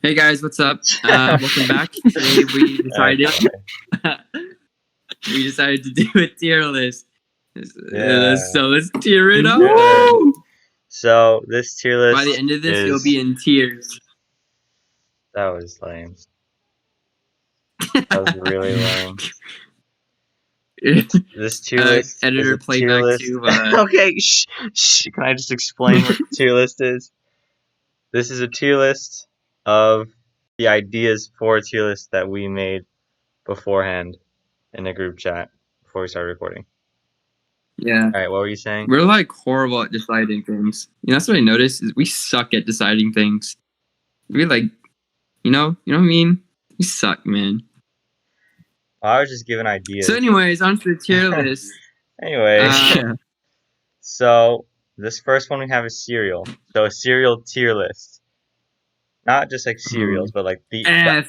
Hey guys, what's up? Welcome back. Today we decided we decided to do a tier list. Yeah. So let's tier it up. Good. So this tier list By the end of this, is, you'll be in tears. that was lame. That was really lame. This tier list editor is a tier playback list. to. Okay, shh. Can I just explain what the tier list is? This is a tier list of the ideas for a tier list that we made beforehand in a group chat before we started recording. Yeah. All right, what were you saying? We're like horrible at deciding things. You know, that's what I noticed is we suck at deciding things. We like, you know what I mean? We suck, man. I was just giving ideas. So, anyways, on to the tier list. Anyways, so this first one we have is cereal. So a cereal tier list. Not just like cereals, but like the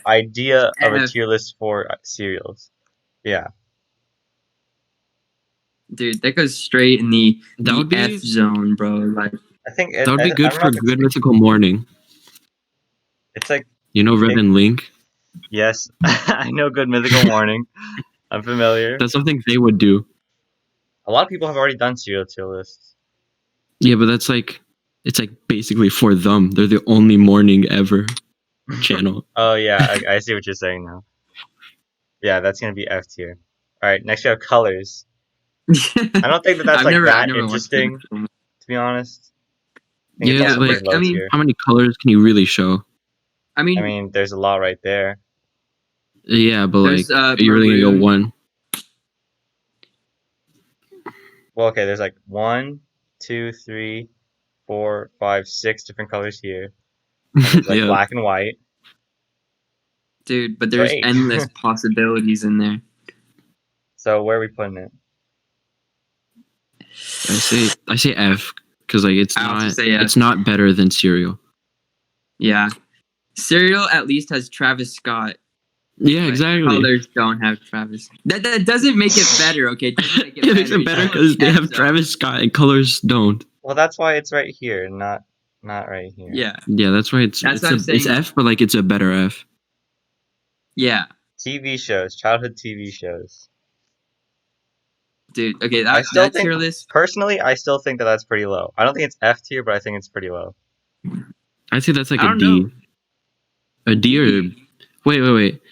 idea of a tier list for cereals. Yeah. Dude, that goes straight in the F zone, bro. Like, I think that would be good for Good Mythical Morning. It's like, you know, Red and Link. Yes, I know Good Mythical Morning. I'm familiar. That's something they would do. A lot of people have already done cereal tier lists. Yeah, but that's like, it's like basically for them. They're the only morning ever channel. Oh yeah, I see what you're saying now. Yeah, that's gonna be F tier. All right, next we have colors. I don't think that's that interesting, to be honest. Yeah, like, I mean, how many colors can you really show? I mean, there's a lot right there. Yeah, but like, you're really gonna go one. Well, okay, there's like 1, 2, 3, 4, 5, 6 different colors here. And there's like black and white. Dude, but there's endless possibilities in there. So where are we putting it? I say F because like it's not better than cereal. Yeah, cereal at least has Travis Scott. Yeah, exactly. Colors don't have Travis. That doesn't make it better, okay? It makes it better because they have Travis Scott and colors don't. Well, that's why it's right here, not right here. Yeah. Yeah, that's why it's F, but like it's a better F. Yeah. TV shows, childhood TV shows. Dude, okay, that tier list. Personally, I still think that that's pretty low. I don't think it's F tier, but I think it's pretty low. I'd say that's like a D. A D or wait.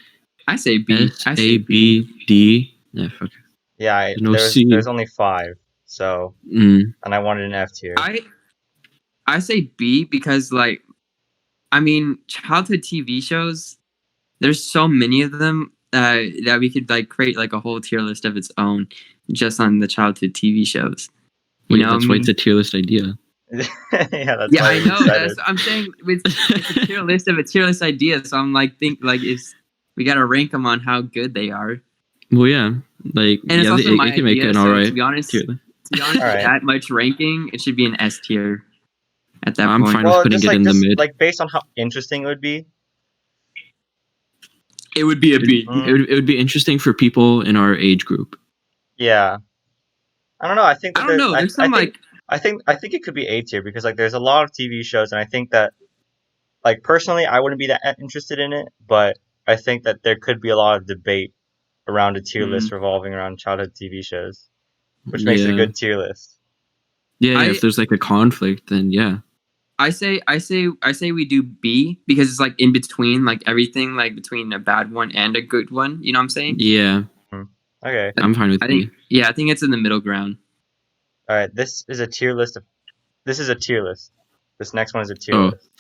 I say B. A B D. Yeah, fuck. Yeah, there's only 5. So, and I wanted an F tier. I say B because, like, I mean, childhood TV shows. There's so many of them that we could like create like a whole tier list of its own just on the childhood TV shows. That's why it's a tier list idea. Yeah, that's yeah, I know. I'm saying it's a tier list of a tier list idea. So I'm like, we gotta rank them on how good they are. Well, yeah, like, and it's also my can idea, make it all right. To be honest, that much ranking, it should be an S tier. At that point, I'm fine with putting it in the mid. Like based on how interesting it would be. It would be a B. It would be interesting for people in our age group. Yeah, I don't know. I think there's some I think it could be A tier because like there's a lot of TV shows, and I think that like personally I wouldn't be that interested in it, but I think that there could be a lot of debate around a tier list revolving around childhood TV shows, which makes it a good tier list. Yeah, if there's like a conflict, then yeah. I say we do B because it's like in between, like everything, like between a bad one and a good one. You know what I'm saying? Yeah. Okay. I'm fine with B. I think it's in the middle ground. All right, this is a tier list. This is a tier list. This next one is a tier list.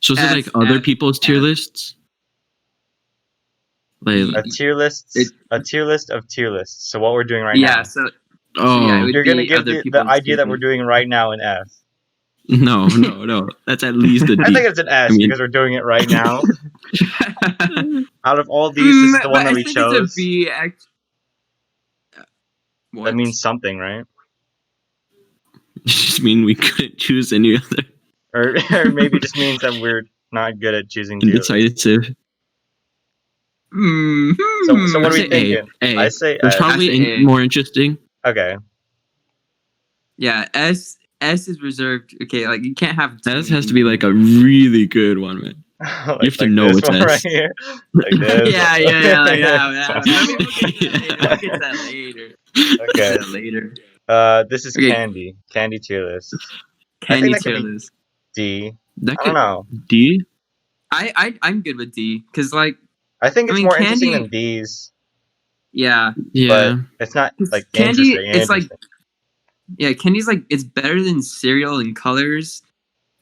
So is it like other people's tier lists? Like a tier list. A tier list of tier lists. So what we're doing right now. Yeah. So you're gonna give the idea that we're doing right now an F. No. That's at least a D. I think it's an S because we're doing it right now. Out of all these, this is the one that we chose. It's a B. That means something, right? It just mean we couldn't choose any other. Or maybe it just means that we're not good at choosing tier lists. Indecisive. So what are we thinking? A. I say it's probably more interesting. Okay. Yeah, S is reserved. Okay, like you can't have. S has to be like a really good one, man. Like, You have to like know this it's one right S. here, like this. Yeah, yeah, like that. Yeah. I mean, we'll get to that later. We'll get to that later. We'll get Okay. to that later. This is Okay, candy tier list. I think candy that could tier be list. D. That I don't could know. D. I'm good with D because like I think I it's mean more interesting candy. than these, Yeah, but Yeah. it's not 'cause like candy interesting. it's like Interesting. yeah, candy's like it's better than cereal in colors,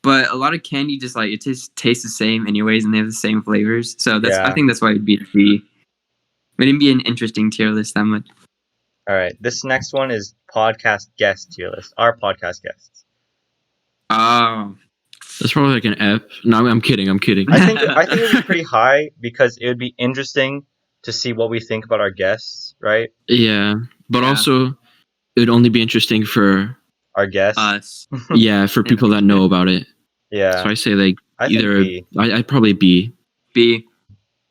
but a lot of candy just like it just tastes the same anyways, and they have the same flavors. So I Yeah. think that's why it'd be D. It wouldn't be an interesting tier list that much. All right. This next one is podcast guest tier list. Our podcast guests. Oh, That's probably like an F. No, I'm kidding. I'm kidding. I think it would be pretty high because it would be interesting to see what we think about our guests, right? Yeah, but Yeah. also it would only be interesting for Our guests. us. for people that know about it. Yeah. So I say like I think either B. I'd probably B. B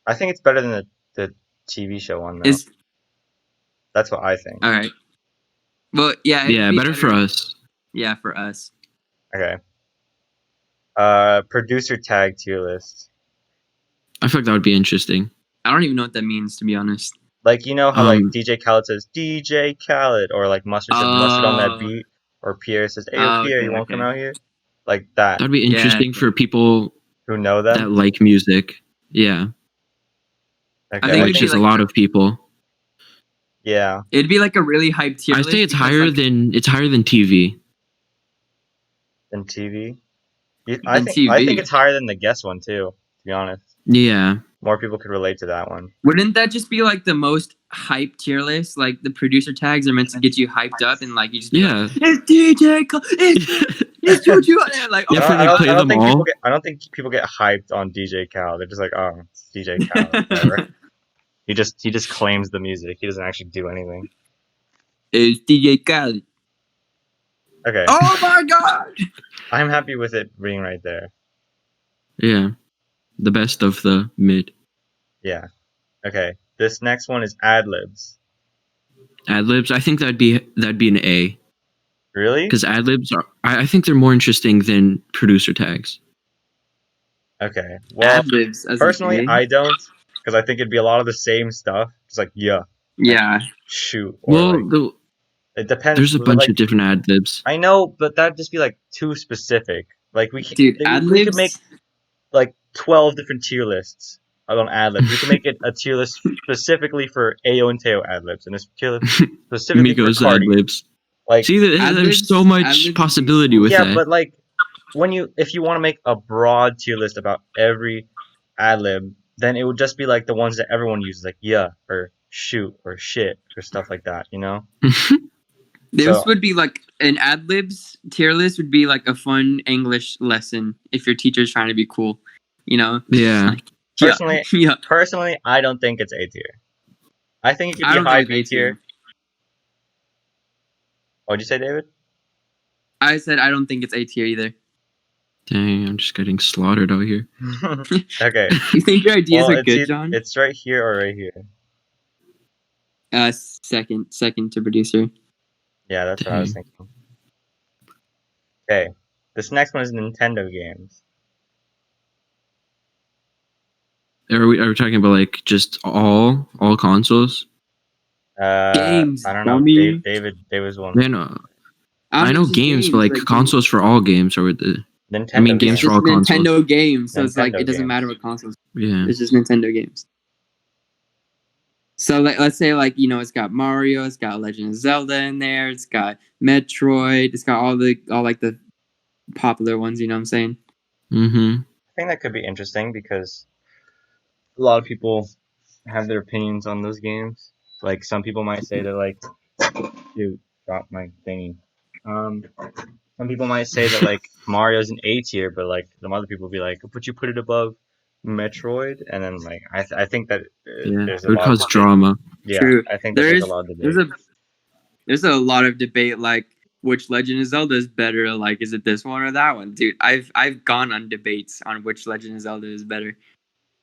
I think it's better than the TV show one though. is That's what I think. all right. Well, yeah, it'd Yeah, be better for us. Yeah, for us. Okay. Producer tag tier list. I feel like that would be interesting. I don't even know what that means, to be honest. Like you know how like Um, DJ Khaled says DJ Khaled, or like Mustard says Mustard on that Oh, beat, or Pierre says Hey yo Pierre, you okay, won't come okay. out here? Like that. that'd be Yeah. interesting for people Who know that them? like music. Yeah, I Okay. think which is a like lot of people. Yeah. it'd be like a really hyped tier I list. say it's because, higher like, than TV. Than TV. than TV. I think it's higher than the guest one too. To be honest, Yeah, more people could relate to that one. Wouldn't that just be like the most hyped tier list? Like the producer tags are meant to get you hyped up, and like you just be yeah. like, it's DJ, it's Juju, and like Yeah, oh for my like god. play them all. I don't think people get hyped on DJ Khaled. They're just like, oh, it's DJ Khaled, whatever. He just claims the music. He doesn't actually do anything. It's DJ Khaled. Okay. Oh my god. I'm happy with it being right there. Yeah, the best of the mid. Yeah. Okay. This next one is ad libs. Ad libs. I think that'd be an A Really? because ad libs are. I think they're more interesting than producer tags. Okay. Well, Ad-libs as personally, an A. I don't, because I think it'd be a lot of the same stuff. Just like yeah, Yeah. shoot, or Well, like it depends. there's a bunch Like of different ad libs. I know, but that'd just be like too specific. Like we Dude, we could make ad-libs. like 12 different tier lists on ad libs. We can make it a tier list specifically for Ayo and Teo ad libs, and a tier list specifically Migos for ad Cardi. libs. Like See, there's Ad-libs- so much ad-libs would be possibility with yeah, that. but like if you want to make a broad tier list about every ad lib, then it would just be like the ones that everyone uses, like yeah or shoot or shit or stuff like that. You know? This So- would be like an ad libs tier list would be like a fun English lesson if your teacher's trying to be cool, you know? Yeah. Like, yeah, Personally, yeah. personally, I don't think it's A tier. I think it could I be don't high think B it's A tier. tier. What'd you say, David? I said I don't think it's A tier either. Dang, I'm just getting slaughtered out here. Okay. You think your ideas Well, are good, John? It's right here or right here. Second to producer. Yeah, that's what I was Dang. thinking. Okay. This next one is Nintendo games. Are we talking about like just all consoles? Games, I don't know. dummy. David's one. Man, I know just games, but like consoles for all games or the Nintendo I mean, games. games It's for all just consoles. Nintendo games, so it's like Nintendo it doesn't games. matter what consoles. Yeah. It's just Nintendo games. So like, let's say like it's got Mario, it's got Legend of Zelda in there, it's got Metroid, it's got all like the popular ones. You know what I'm saying? Mm-hmm. I think that could be interesting because a lot of people have their opinions on those games. Like some people might say that like, dude, drop my thingy. Some people might say that like Mario's an A tier, but like some other people be like, would you put it above Metroid? And then like I think that Yeah. there's It a would lot cause of drama. yeah, True. I think that there's a lot of debate. There's a lot of debate like which Legend of Zelda is better. Like, is it this one or that one, dude? I've gone on debates on which Legend of Zelda is better.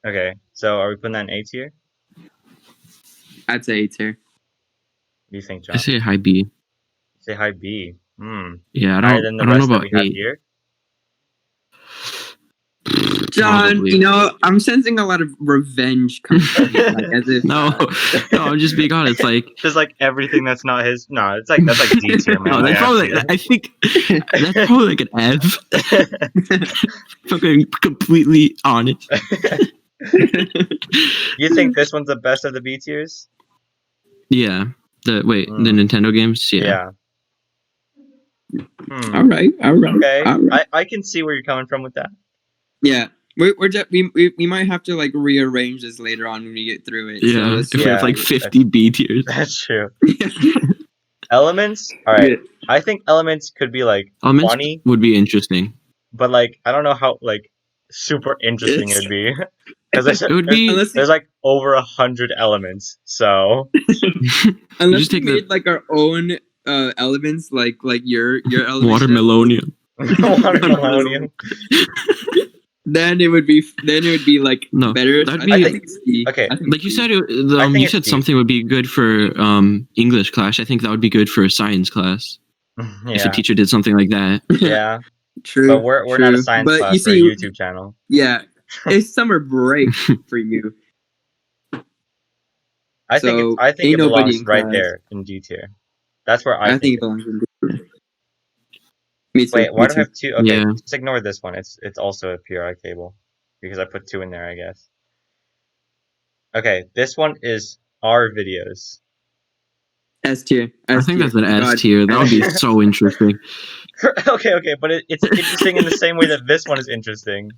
Okay, so are we putting that in A tier? I'd say A tier. What do you think, John? I say high B. Say high B. Yeah, I Higher don't than the know rest that about we have A. here. John, Probably. you know, I'm sensing a lot of revenge coming from you, like as if No, I'm just being honest. Like, Just like everything that's not his. No, that's like D tier, man. no, Like, that's probably. I think that's probably like an F. If I'm being completely honest. You think this one's the best of the B tiers? Yeah. The Mm. Nintendo games. Yeah. Hmm. all right. Okay. All right. I can see where you're coming from with that. Yeah, we might have to like rearrange this later on when we get through it. So Yeah. let's If we have Yeah, like 50 B tiers. That's true. Elements. All right. I think elements could be like Elements funny, would be interesting. but like I don't know how like super interesting it would be because It would be. unless there's like over 100 elements. So unless just we take the- made like our own elements, like your elements, Watermelonium. watermelonium. then it would be like No, better. that'd I be- think it's C. Okay. I think Like you C. said, I think you it's said D. something would be good for English class. I think that would be good for science class if Yeah. a teacher did something like that. Yeah. True. But we're not a true. science But class you for a see, YouTube channel. yeah, it's summer break for you. I think So, I think ain't it nobody belongs in right class. there in D tier. That's where I think think it belongs in D. Me too. Wait, why me do I too. have two? Okay, Yeah. just ignore this one. It's also a PRI cable because I put two in there, I guess. Okay, this one is our videos. S tier. I S think tier. that's an S God. tier. That would be so interesting. Okay, but it's interesting in the same way that this one is interesting.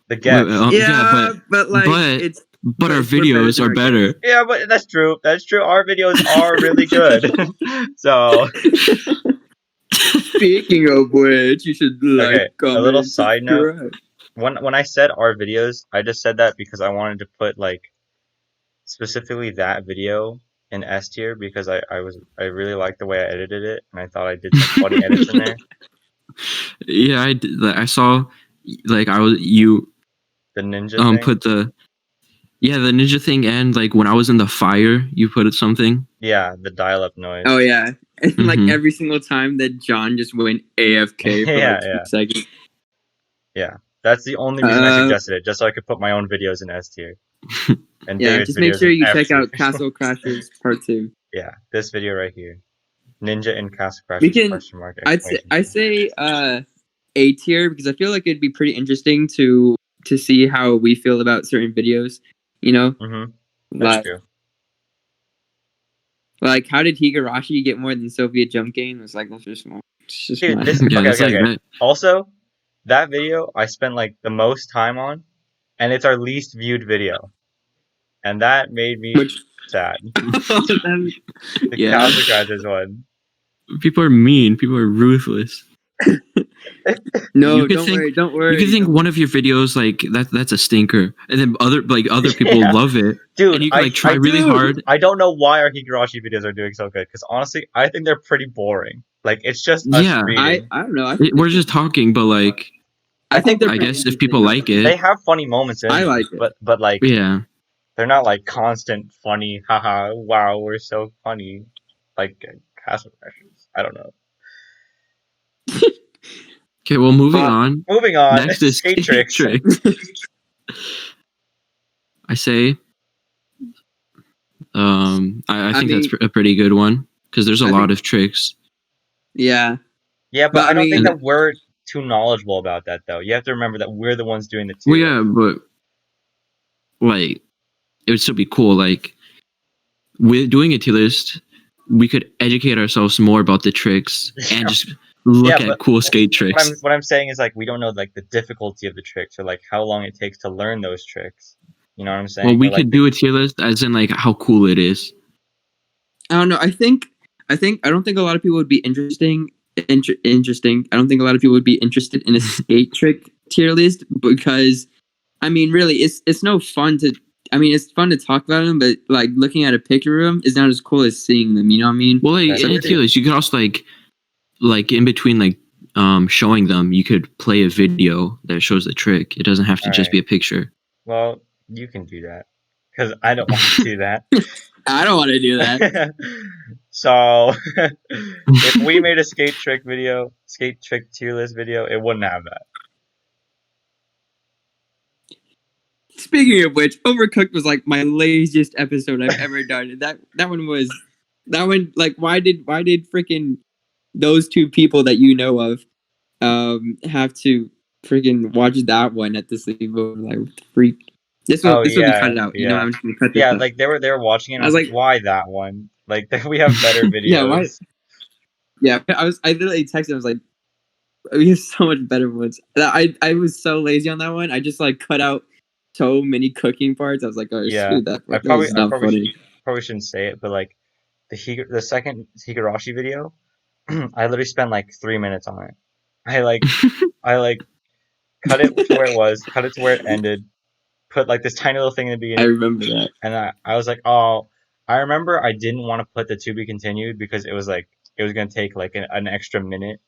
The But, guest. Yeah, but like but- it's but our we're better videos than are our better. Yeah, but that's true. That's true. Our videos are really good. So, Speaking of which, you should like, Okay, comment, a little side note. subscribe. when I said our videos, I just said that because I wanted to put like specifically that video in S tier because I really liked the way I edited it and I thought I did some funny edits in there. Yeah, I did. I saw, like, you The ninja thing. put the ninja thing, and like when I was in the fire, you put something. Yeah, the dial-up noise. Oh yeah, and like Mhm. every single time that John just went AFK for Yeah, like 2 yeah. seconds. That's the only reason I suggested it, just so I could put my own videos in S tier. And Yeah, David's just make videos sure in you F check tier. out Castle Crashers Part 2. Yeah, this video right here. Ninja in Castle Crashers We can- question mark, I'd say exclamation A tier because I feel like it'd be pretty interesting to see how we feel about certain videos. You know, point. Mhm. That's true. like how did Higurashi get more than Soviet Jump Game? It's like that's just small. It's just Dude, not- this Yeah, it's like okay. that. Also, that video I spent like the most time on, and it's our least viewed video, and that made me Which sad. Then- The Yeah. Castle Crashers one. People are mean. People are ruthless. no, You could don't think- worry, don't worry. You could think don't- one of your videos like that's a stinker, and then other people Yeah. love it, Dude, and you can like try really do. hard. I don't know why our Higurashi videos are doing so good, because honestly, I think they're pretty boring. Like, it's just us Yeah. reading. I don't know. I think We're just talking, but like I think they're I pretty guess if people interesting, like They it, have funny moments in I them, like it. but like, yeah. they're not like constant funny, haha, wow, we're so funny. Like, Castle Crashers. I don't know. Okay, well, moving on. Moving on. Next is skate tricks. I say, I think that's mean- a pretty good one because there's a I lot think- of tricks. Yeah, Yeah, but But I I don't think mean- that we're too knowledgeable about that, though. You have to remember that we're the ones doing the tier. Well, yeah, but like it would still be cool. Like with doing a tier list, we could educate ourselves more about the tricks and just look Yeah, at cool skate What tricks. I'm saying is, like, we don't know like the difficulty of the tricks or like how long it takes to learn those tricks. You know what I'm saying? Well, we Or, like, could do a tier list as in like how cool it is. I don't know. I don't think a lot of people would be interesting. I don't think a lot of people would be interested in a skate trick tier list because, I mean, really, it's no fun to. I mean, it's fun to talk about them, but like looking at a picture of them is not as cool as seeing them. You know what I mean? Well, like That's in a true. tier list, you could also like in between like showing them, you could play a video that shows the trick. It doesn't have to just Alright. be a picture. Well, you can do that because I don't want to do that. I don't want to do that. So, if we made a skate trick tier list video, it wouldn't have that. Speaking of which, Overcooked was like my laziest episode I've ever done. That one like why did freaking those two people that you know of have to freaking watch that one at the sleepover? Like what the freak. Oh This will be cut yeah, out. You know yeah, I'm just gonna cut this yeah. out. Like they were watching it, and I I was was like, like, why that one? Like we have better yeah, why? videos. Yeah, I literally texted. I was like, we have so much better ones. I was so lazy on that one. I just like cut out so many cooking parts. I was like, oh, Yeah, screw that. I That was not funny. probably shouldn't say it, but like the second Higurashi video, I literally spent like 3 minutes on it. I like cut it to where it was, cut it to where it ended, put like this tiny little thing in the I beginning, remember that. and I was like, oh, I remember I didn't want to put the to be continued because it was like it was gonna take like an extra minute,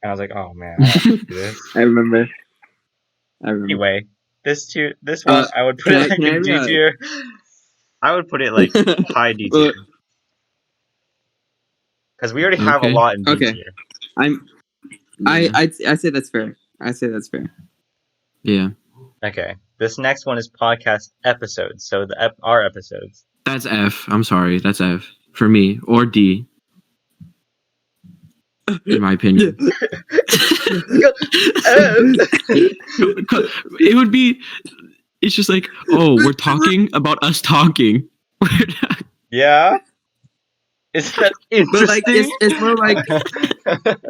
and I was like, oh man, I don't want to do this. I remember. Anyway, this one I would put it like in D tier. I would put it like high D tier because we already have a Okay. lot in D Okay. tier. I say that's fair. I say that's fair. Yeah. Okay, this next one is podcast episodes. So our episodes. That's F. I'm sorry. That's F for me or D. In my opinion. It would be. It's just like, oh, we're talking about us talking. Yeah. Is that interesting? But like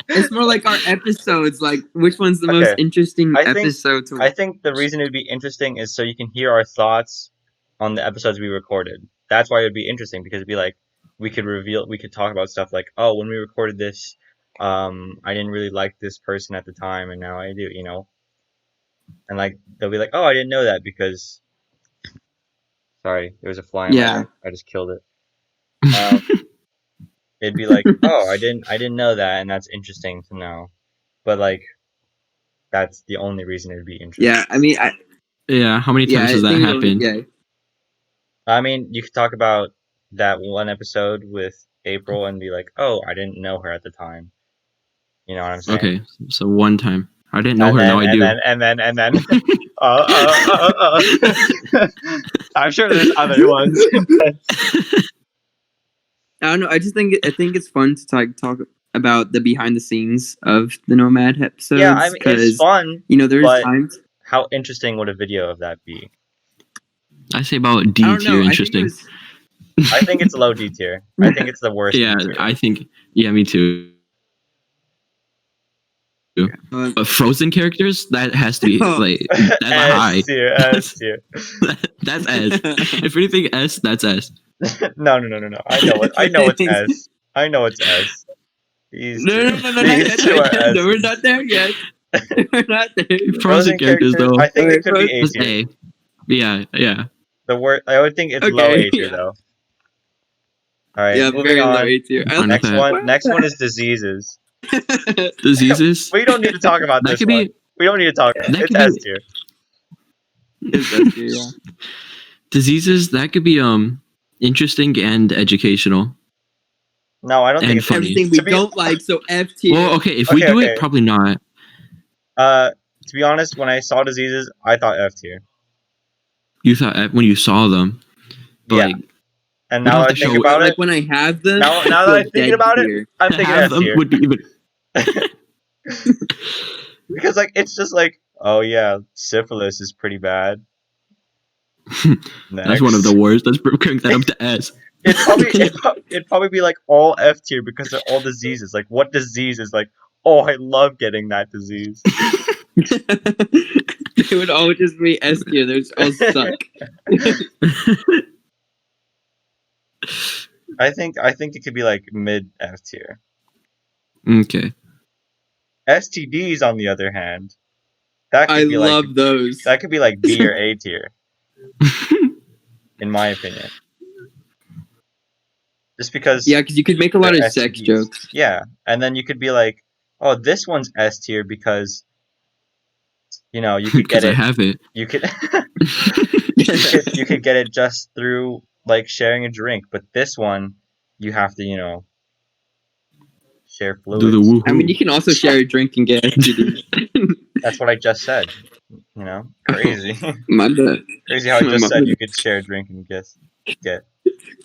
it's more like our episodes. Like which one's the most Okay. interesting I think- episode to I think the reason it would be interesting is so you can hear our thoughts on the episodes we recorded. That's why it would be interesting because it'd be like we could talk about stuff like, oh, when we recorded this, I didn't really like this person at the time, and now I do, you know. And like they'll be like, oh, I didn't know that because, sorry, there was a fly in my ear. I just killed it. It'd be like, oh, I didn't know that, and that's interesting to know. But like, that's the only reason it'd be interesting. Yeah, I mean, Yeah, how many times has that happened? Yeah. I mean, you could talk about that one episode with April and be like, oh, I didn't know her at the time. You know what I'm saying? Okay, so one time. I didn't know And her, then, now I do. and then. I'm sure there's other ones. I don't know. I think it's fun to talk about the behind the scenes of the Nomad episodes. Yeah, I mean, it's fun. You know, there's but times. How interesting would a video of that be? I say about D I don't know. tier interesting. I think it's low D tier. I think it's the worst. Yeah, D tier. I think. Yeah, me too. But Frozen characters, that has to be like that's a high. S tier. S tier. That's S. If anything, S. That's S. No. I know it's S. I know it's S. No, we're not there yet. We're not there. Frozen characters, though. I think it could be A That's tier. A. Yeah. The word. I would think it's low A tier though. All right. Yeah, moving very on. low A tier. Next one is diseases. Diseases. We don't need to talk about That this could one. be. We don't need to talk about it. That It's could be- S tier. It's S tier, yeah. Diseases, that could be interesting and educational. No, I don't think And it's funny. Everything we don't like, so F tier. Well, okay, if we do it, probably not. To be honest, when I saw diseases, I thought F tier. You thought when you saw them, but Yeah. like, And We now don't I have to think show- about like it, when I have them. now that I'm thinking about it, I'm to thinking have F them tier. would be even. Because like it's just like, oh yeah, syphilis is pretty bad. That's one of the worst. Let's crank that up to S. It'd probably be like all F tier because they're all diseases. Like what disease is like, oh, I love getting that disease. They would all just be S tier. They're all suck. I think it could be like mid F tier. Okay. STDs, on the other hand, that could I be love like those. that could be like B or A tier, in my opinion. Just because, Yeah, because you could make a lot of they're sex STDs. jokes. Yeah, and then you could be like, oh, this one's S tier because, you know, you could Because get I it. have it. You could you could get it just through like sharing a drink, but this one you have to, you know, share fluids. Do the woohoo. I mean, you can also share a drink and get STDs. That's what I just said. You know, crazy. My bad. Crazy how I just My said bad. you could share a drink and get.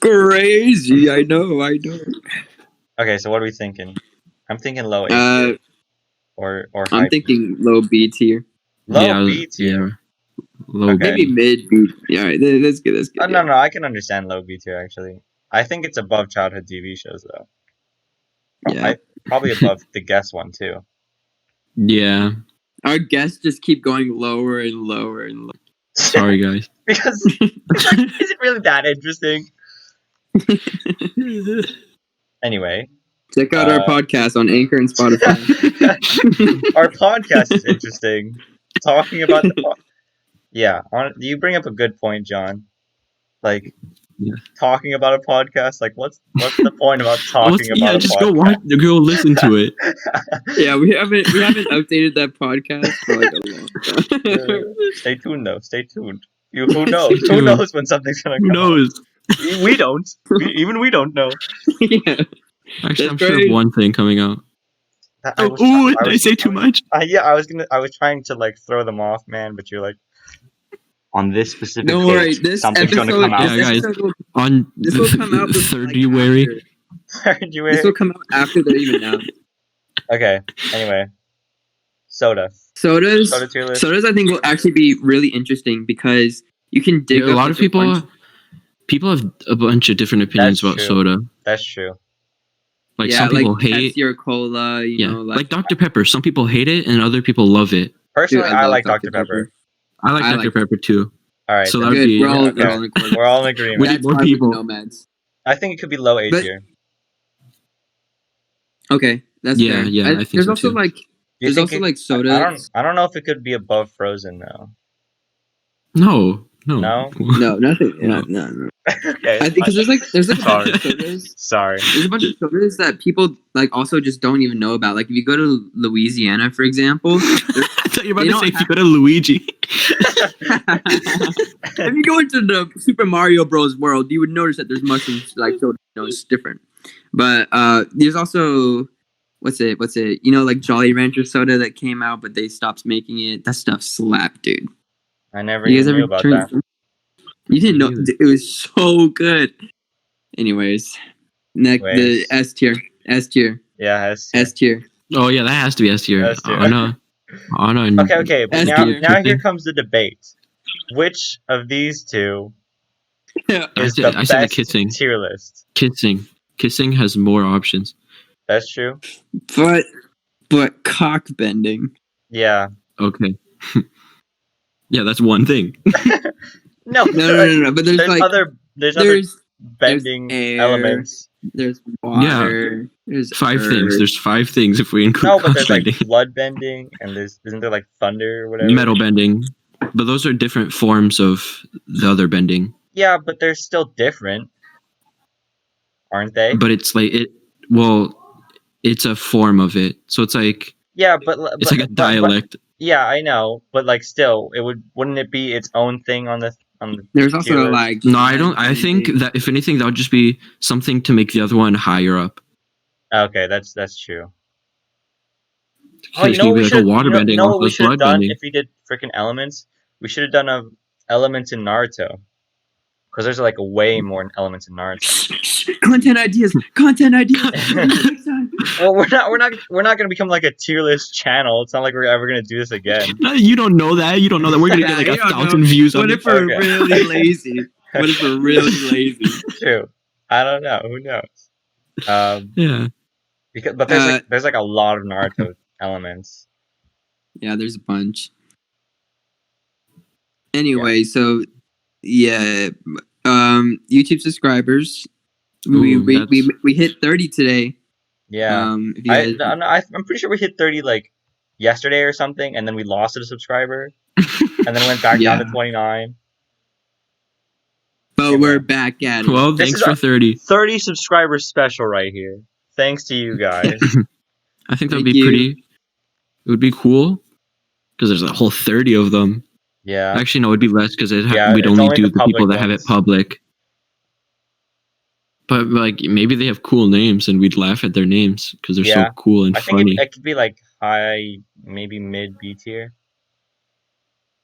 Crazy. I know. Okay, so what are we thinking? I'm thinking low A Uh, tier or I'm high B tier. thinking low B tier. Low Yeah, B tier. yeah. Low Okay. Maybe B. mid B. Yeah, all right, that's good. That's good. Oh, no, Yeah. no, I can understand low B tier actually. I think it's above childhood TV shows though. Yeah. Probably above the guest one too. Yeah. Our guests just keep going lower and lower and lower. Sorry, guys. Because is it really that interesting? Anyway, Check out our podcast on Anchor and Spotify. our podcast is interesting. Talking about yeah, you bring up a good point, John. Like Yeah. talking about a podcast. Like what's the point about talking about a just podcast? go listen to it. Yeah, we haven't updated that podcast for like a long time. Stay tuned though. Stay tuned. Who knows? Stay Who tuned. knows when something's gonna Who come out? knows? We don't. Even we don't know. Yeah. Actually, That's I'm sure great. of one thing coming out. I Did I say too much? Yeah, I was trying to like throw them off, man, but you're like, on this specific Don't date, worry, this something's episode, gonna come out. Yeah, guys. episode will, On this will come out with, like, February. after. This will come out after they're even out. Okay. Anyway, soda Sodas, tier list. I think will actually be really interesting because you can dig A up lot of like, a bunch- people have a bunch of different opinions That's about true. soda. That's true. Like yeah, some people like hate. Pepsi or Cola. You know, like Dr. Pepper. Some people hate it, and other people love it. Personally, Dude, I love like Dr. Pepper. I like I Dr. like- Pepper too. All right. So then that would Good. be We're all, okay. we're all in accord. We're all in agreement. We need That's more why we people. Nomads. I think it could be low A But- tier. Okay, that's Yeah, fair. yeah, I think there's so also too. like You there's think also like I sodas. don't know if it could be above Frozen though. No. No? No, nothing. No. No. Okay. I think because there's a bunch of Sorry. sodas. Sorry. There's a bunch of sodas that people like also just don't even know about. Like if you go to Louisiana, for example, I thought you were They about to say don't if you go to Luigi. if you go into the Super Mario Bros. World, you would notice that there's mushrooms like soda. You know, it's different. But there's also what's it? You know, like Jolly Rancher soda that came out, but they stopped making it. That stuff slapped, dude. I never You guys even knew ever about tried? that. You didn't know Me it was so good. Anyways, next the Anyways. S tier. Yeah. S tier. Oh yeah, that has to be S tier. S tier. Oh no. Oh no. Okay, but S now tier. here comes the debate. Which of these two is the I said the best kissing. tier list? Kissing has more options. That's true. But cock bending. Yeah. Okay. Yeah, that's one thing. No. No. But there's like other there's bending air. elements. there's water. There's Five earth. things. There's 5 things if we include No, but cock there's like bending. blood bending, and isn't there like thunder or whatever? Metal bending. But those are different forms of the other bending. Yeah, but they're still different, aren't they? But it's like it's a form of it. So it's like It's like a dialect. yeah, I know, but like still, wouldn't it be its own thing on the There's tier also list? like No, I don't. I think that if anything, that would just be something to make the other one higher up. Okay, that's true. Oh, Because you know what we like should a water bending know what off we with should have blood done bending. if we did freaking elements? We should have done elements in Naruto, because there's like way more elements in Naruto. content ideas. Well, we're not gonna become like a tier list channel. It's not like we're ever gonna do this again. No, you don't know that. You don't know that. We're gonna get like Yeah, a you don't 1,000 know. views on What this. if we're Okay. really lazy? What if we're really lazy? True. I don't know. Who knows? Yeah. But there's like a lot of Naruto elements. Yeah, there's a bunch. Anyway, so yeah, YouTube subscribers. Ooh, We hit 30 today. Yeah. If you guys, I'm pretty sure we hit 30 like yesterday or something, and then we lost a subscriber, and then went back down to Yeah. 29. but we're back at it. Well, This thanks is for a- 30. 30 subscriber special right here. Thanks to you guys. I think that'd Thank be you. pretty. It would be cool because there's a whole 30 of them. Yeah. Actually, no, it'd be less because Yeah, we'd it's only only do the the people public that have it ones. public. But like maybe they have cool names and we'd laugh at their names because they're Yeah. so cool and I think funny. it could be like high, maybe mid B tier.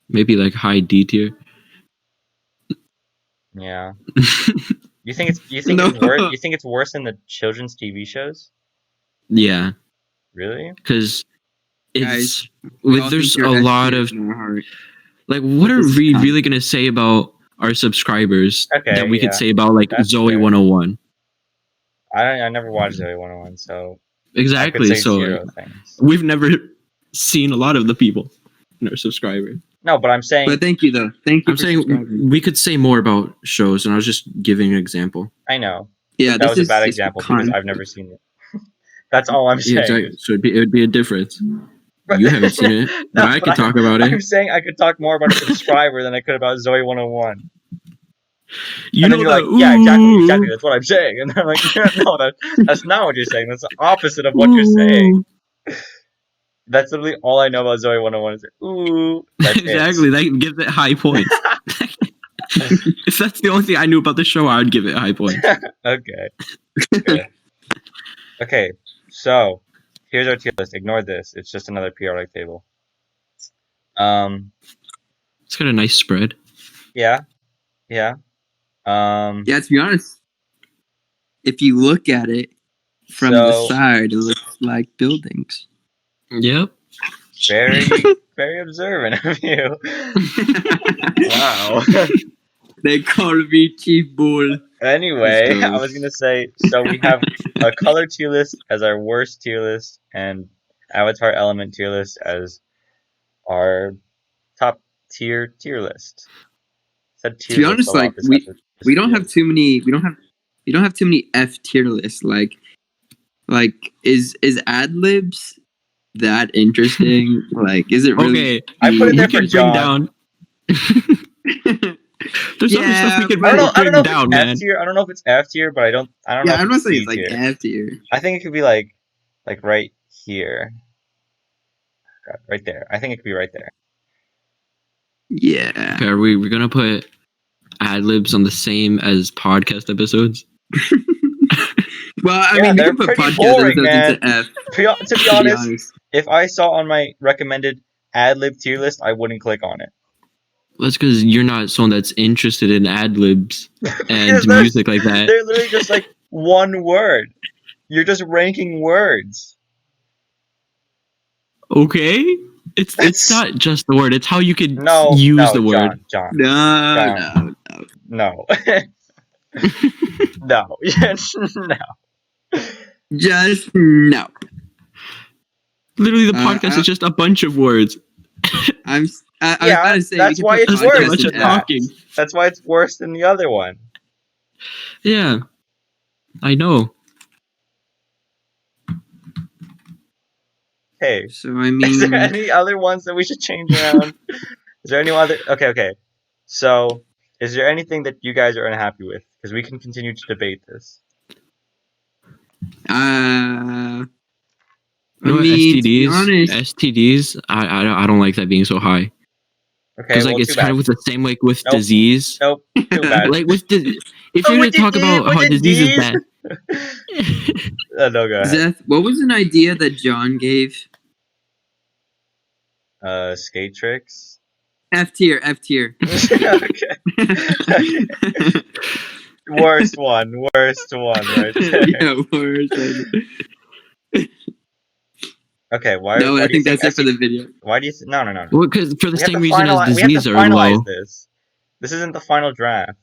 Maybe like high D tier. Yeah. You think No. it's worse? You think it's worse than the children's TV shows? Yeah, Really? because it's Guys, we all there's think a you're S lot tier of in our heart. like, what But are this is we kind- really gonna say about our subscribers Okay, that we yeah. could say about like That's Zoe fair. 101? I never watched Zoe 101, so I could Exactly. say So zero things. we've never seen a lot of the people in our subscribers. No, but I'm saying But thank you though. Thank you I'm for saying subscribing. we could say more about shows, and I was just giving an example. I know. Yeah, That this was a is bad just example because con. I've never seen it. That's all I'm Yeah, saying. exactly. So it would be a difference. But- You haven't seen it, but No, I but could talk about I'm it. saying I could talk more about a subscriber than I could about Zoe 101. You And know then you're that? like, yeah, exactly. That's what I'm saying. And I'm like, no, that's not what you're saying. That's the opposite of what you're saying. That's literally all I know about Zoe 101 is ooh. That's Exactly. That gives it high points. If that's the only thing I knew about the show, I would give it high points. Okay. Good. Okay. So here's our tier list. Ignore this. It's just another periodic table. It's got a nice spread. Yeah. Yeah, to be honest, if you look at it from the So- side, it looks like buildings. Yep. Very, very observant of you. Wow. They call me Chief Bull. Anyway, Let's go. I was gonna say, so we have a color tier list as our worst tier list, and Avatar Element tier list as our top tier list. Said To be tier list honest, a lot like this we episode. we don't have too many. We don't have too many F tier lists. Like is ad libs that interesting? Like, is it really? Okay. I put it We there for can bring John. down. There's other stuff we could I really don't know bring if down, it's man. F tier. I don't know if it's F tier, but I don't Yeah, know. I'm if not it's saying C it's like tier. F tier. I think it could be like right here. God, right there. I think it could be right there. Yeah. Okay, we're gonna put ad libs on the same as podcast episodes. Well, I Yeah, mean, you they're can put pretty podcast boring, episodes man. into F. To be honest, if I saw on my recommended ad lib tier list, I wouldn't click on it. That's because you're not someone that's interested in ad libs and Because they're- music like that. They're literally just like one word. You're just ranking words. Okay, it's not just the word; it's how you could No, use no, the word. John. No. No. No. No. Just no. Literally, the podcast is just a bunch of words. I was Yeah, about to say, that's we can why put it's Just a worse. bunch of in F. talking. That's why it's worse than the other one. Yeah, I know. Hey, So I is there mean, any other ones that we should change around? Is there any other? Okay. So, is there anything that you guys are unhappy with? Because we can continue to debate this. I You know what, mean, to be STDs, honest, STDs. I don't like that being so high Okay, because well, like it's too kind bad. of with the same like with Nope. disease. Nope, too bad. Like with if Oh, you're gonna with talk disease, about how with disease is disease. bad, No, go ahead. Zeth, what was an idea that John gave? Skate tricks. F tier, F tier. Okay. Worst one right there. Yeah, worse. Okay, why? No, why I do you think that's it for STD the video. Why do you? No. well, because for the We have same to reason as we have disease to are finalize low. this. This isn't the final draft.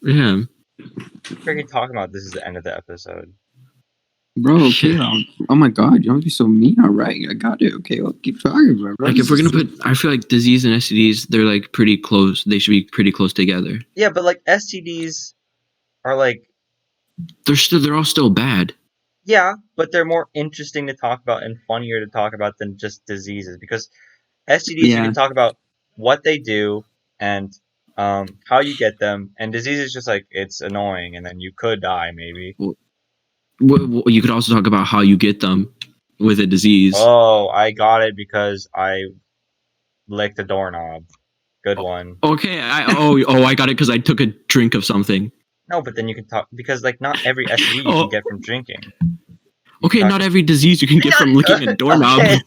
Yeah. We're gonna talk about this is the end of the episode. Bro, Shit. okay. Oh my god, you don't be so mean. All right, I got it. Okay, I'll keep talking, bro. Like if we're gonna put, I feel like disease and STDs, they're like pretty close. They should be pretty close together. Yeah, but like STDs are like They're all still bad. yeah, but they're more interesting to talk about and funnier to talk about than just diseases because STDs you Yeah. can talk about what they do and how you get them, and disease is just like it's annoying and then you could die maybe. You could also talk about how you get them with a disease. Oh, I got it because I licked a doorknob. Good one. Okay, I got it because I took a drink of something. No, but then you can talk because like not every STD you Oh. can get from drinking. Okay, Talk- not every disease you can get from licking a doorknob. Okay.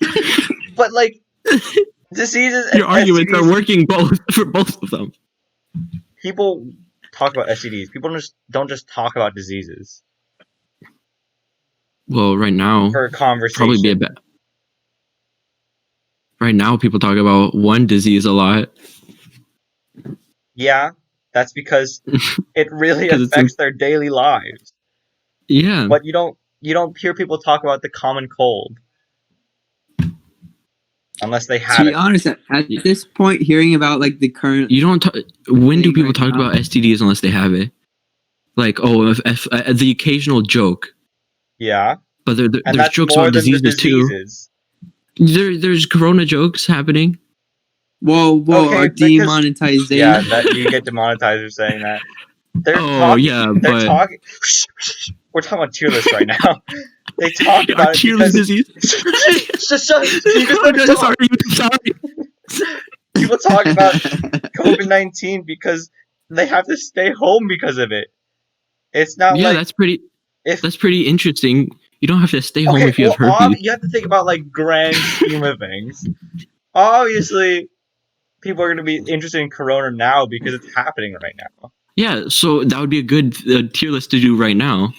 But like Diseases and Your arguments are STDs. working both for both of them. People talk about STDs. People don't just talk about diseases Well, right now, for probably be a conversation. bit. Right now, people talk about one disease a lot. Yeah, that's because it really 'Cause it's affects their daily lives. Yeah. But you don't hear people talk about the common cold unless they To have be it. honest, at this point, hearing about like the current You don't. When do thing people right talk now. about STDs unless they have it? Like, oh, if the occasional joke. Yeah, But and there's that's jokes more on than the diseases too. diseases. There's Corona jokes happening. Whoa, Okay, our because demonetization. yeah, that you get demonetized for saying that. They're Oh talking. yeah, They're but talking. We're talking about tier lists right now. They talk our about it tier list because. disease. Just shut. You just Oh, let me no, talk. sorry. People talk about COVID-19 because they have to stay home because of it. It's not Yeah, like that's pretty. if That's pretty interesting. You don't have to stay home okay, if you have well, herpes. you have to think about like grand scheme of things. Obviously, people are going to be interested in Corona now because it's happening right now. Yeah, so that would be a good tier list to do right now,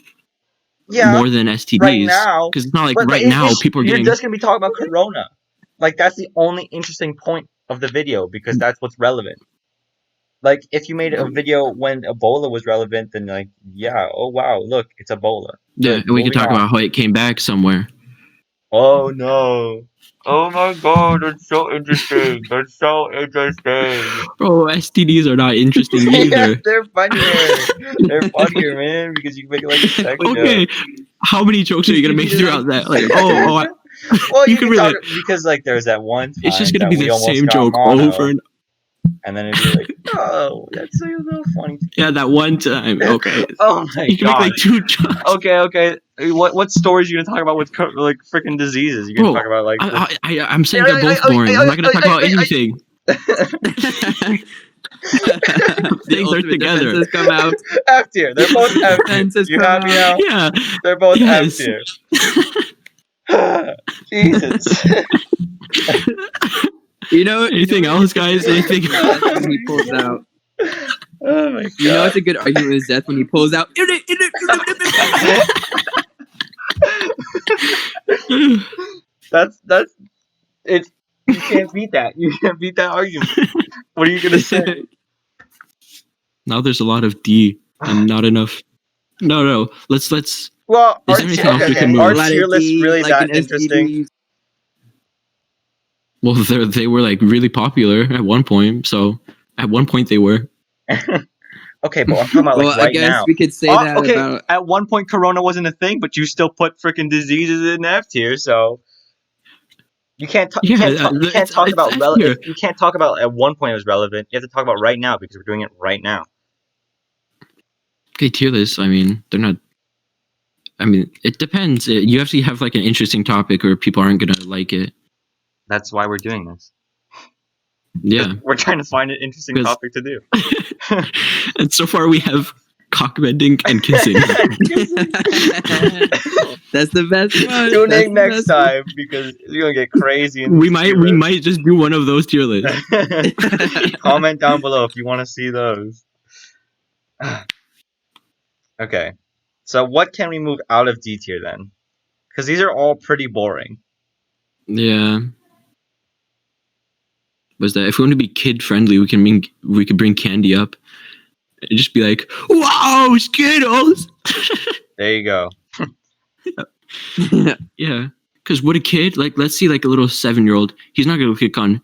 Yeah, more than right STDs, now, because it's not like but right now people are you're getting. just going to be talking about Corona. Like that's the only interesting point of the video because that's what's relevant. Like if you made a video when Ebola was relevant, then like yeah, oh wow, look, it's Ebola. Yeah, Good, and we could moving talk on. about how it came back somewhere. Oh no. Oh my god, that's so interesting. That's so interesting. Bro, STDs are not interesting Yeah, either. they're funnier. They're funnier, man, because you can make it like a sex Okay, joke. how many jokes are you gonna make throughout that? Like, Well, you you can can talk really. because like there's that one It's just time gonna that be we the almost same got joke over mono, and and then it'd be like, oh, that's a little funny. yeah, that one time. Okay, Oh my you can make god. like 2 jokes. Okay. What stories are you gonna talk about with like freaking diseases? You're gonna Bro, talk about like I'm saying they're both boring. I'm not gonna talk about anything. I'm The saying they're ultimate together. defenses come out. F tier. They're both F tier. Defenses You come happy out. now? Yeah. They're both F Yes. tier. Jesus. You know Anything else, guys? Anything? when he pulls out. Oh my god. You know it's a good argument with Zeth when he pulls out. That's it's you can't beat that. You can't beat that argument. What are you gonna say? Now there's a lot of D and not enough. No. Let's. Well, Is there anything else we can our move? tier list really like that an interesting? STD. Well, they were like really popular at one point. So at one point they were. Okay, but I'm talking about Well, like I right guess now. we could say that Okay, about. at one point Corona wasn't a thing, but you still put freaking diseases in F tier, so you can't Yeah, you can't talk it's about F tier. you can't talk about at one point it was relevant. You have to talk about right now because we're doing it right now. Okay, tier lists. I mean, they're not. I mean, it depends. You have to have like an interesting topic, or people aren't gonna like it. That's why we're doing this. Yeah, We're trying to find an interesting 'Cause- topic to do. and so far we have cockbending and kissing. That's the best one. Tune That's in the next best one. time because you're gonna get crazy. In we these might tier we lists. might just do one of those tier lists. Comment down below if you want to see those. Okay, so what can we move out of D tier then? Because these are all pretty boring. Yeah. Was that if we want to be kid friendly, we could bring candy up and just be like, "Wow, Skittles!" There you go. Yeah, because what a kid like. Let's see, like a little 7-year-old. He's not gonna click on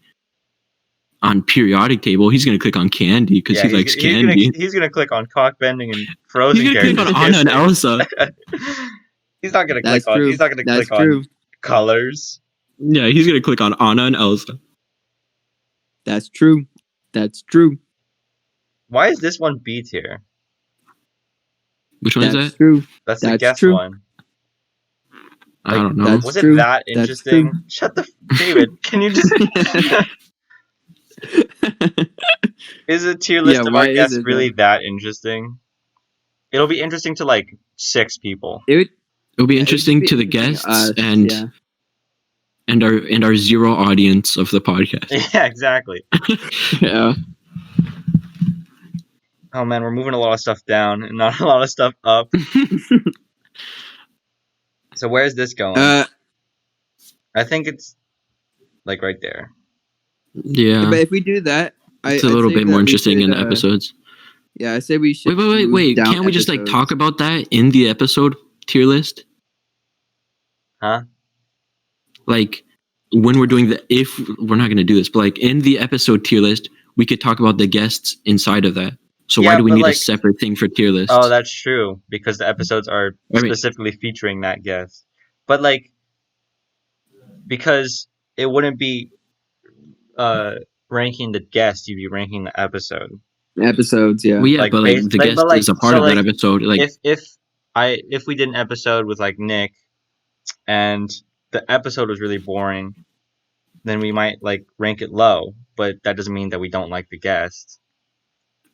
periodic table. He's gonna click on candy because he likes candy. He's gonna click on cock bending and frozen He's gonna click characters. on Anna and Elsa. He's not gonna That's click on. true. He's not gonna That's click true. on colors. Yeah, he's gonna click on Anna and Elsa. That's true. That's true. Why is this one B tier? Which one is That's that? true. That's the That's guess true. one. I don't know. that's Was true. it that That's interesting? true. Shut the David. Can you just? Is a tier list Yeah, of why our is guests it, really though? that interesting? It'll be interesting to like 6 people. It would, It'll be yeah, interesting be to the interesting guests and yeah. and our zero audience of the podcast. Yeah, exactly. Yeah. Oh man, we're moving a lot of stuff down and not a lot of stuff up. So where's this going? I think it's like right there. Yeah, but if we do that, it's I'd a little say bit that more we interesting should, in the episodes. Yeah, I say we should. Wait! down Can't we just like episodes. talk about that in the episode tier list? Huh? Like when we're doing if we're not going to do this, but like in the episode tier list, we could talk about the guests inside of that. So Yeah, why do we but, need a like- separate thing for tier lists? Oh, that's true because the episodes are I mean- specifically featuring that guest. But like, because it wouldn't be ranking the guest, you'd be ranking the episode. Episodes, yeah. Well, yeah, like, but like base- the like, guest but, like, is a part so, of that like, episode. Like if we did an episode with like Nick, and the episode was really boring, then we might like rank it low. But that doesn't mean that we don't like the guest.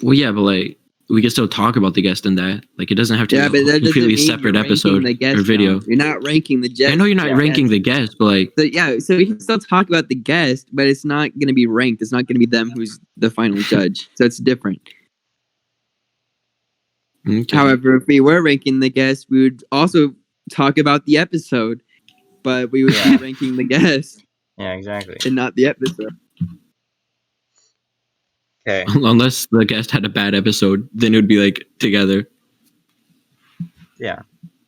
well, yeah, but like we can still talk about the guest in that. Like it doesn't have to Yeah, be but a that doesn't completely mean separate you're ranking episode the guest or video. down. You're not ranking the guest. I know you're not Yeah. ranking the guest, but like So yeah, so we can still talk about the guest, but it's not going to be ranked. It's not going to be them who's the final judge. So it's different. okay. However, if we were ranking the guest, we would also talk about the episode, but we would Yeah. be ranking the guest Yeah, exactly. and not the episode. Okay. unless the guest had a bad episode, then it would be like together. Yeah.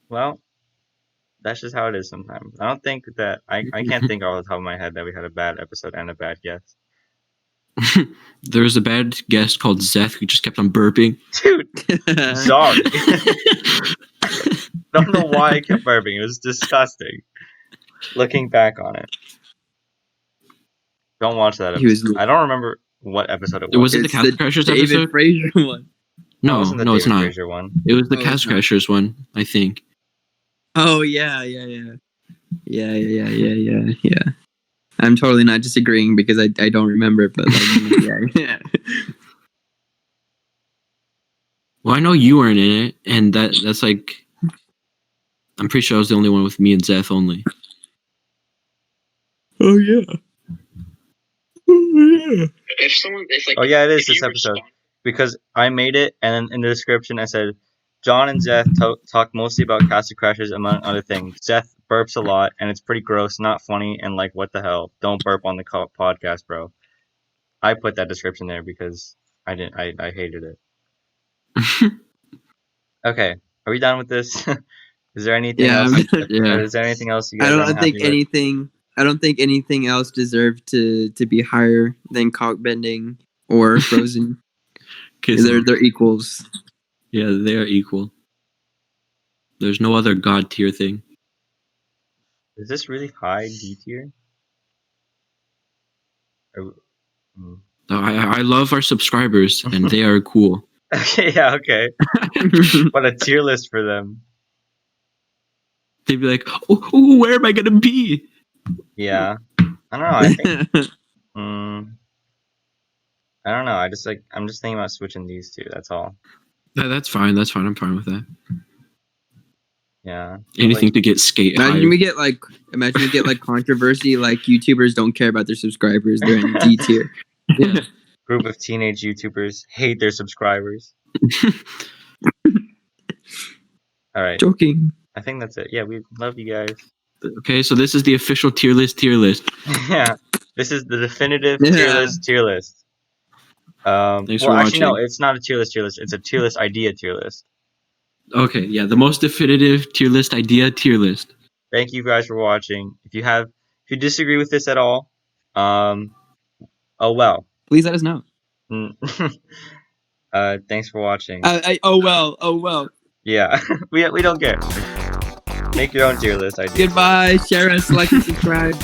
Well, that's just how it is sometimes. I don't think that I can't think off the top of my head that we had a bad episode and a bad guest. There was a bad guest called Zeth who just kept on burping. Dude, sorry. Don't know why I kept burping. It was disgusting. Looking back on it. Don't watch that He was- episode. I don't remember what episode it was. Was it the It's Castle Crashers David episode? Fraser one. No, wasn't the no, it's David not. Fraser one. It was the Oh, it's Castle not. Crashers one, I think. Oh yeah. I'm totally not disagreeing because I don't remember it, but like, yeah. Well, I know you weren't in it, and that's like, I'm pretty sure I was the only one with me and Zeth only. Oh yeah. Oh yeah, it is this episode. Because I made it, and then in the description I said, John and Zeth talk mostly about Castle Crashers, among other things. Zeth burps a lot, and it's pretty gross, not funny, and like, what the hell? Don't burp on the podcast, bro. I put that description there because I hated it. Okay, are we done with this? Is there anything Yeah, else? Yeah. Is there anything else you guys? I are don't think unhappy with? anything. I don't think anything else deserved to be higher than cock bending or Frozen. 'Cause they're equals. yeah, they are equal. There's no other god tier thing. Is this really high D tier? I love our subscribers, and they are cool. Okay, yeah, okay. What a tier list for them. They'd be like, oh, where am I gonna be? Yeah, I don't know. I think. I don't know. I'm just thinking about switching these two. That's all. That's fine. That's fine. I'm fine with that. Yeah. Anything to get skate high. Imagine we get like controversy. Like YouTubers don't care about their subscribers. They're in D tier. Yeah. Group of teenage YouTubers hate their subscribers. All right. Joking. I think that's it. Yeah, we love you guys. Okay, so this is the official tier list. Yeah. This is the definitive Yeah. tier list. Thanks well, for actually, no, watching. it's not a tier list. It's a tier list idea tier list. Okay, yeah, the most definitive tier list idea tier list. Thank you guys for watching. If you disagree with this at all, oh well. Please let us know. Thanks for watching. Oh well. Yeah, we don't care. Make your own tier list idea. Goodbye. Share us, like, and subscribe.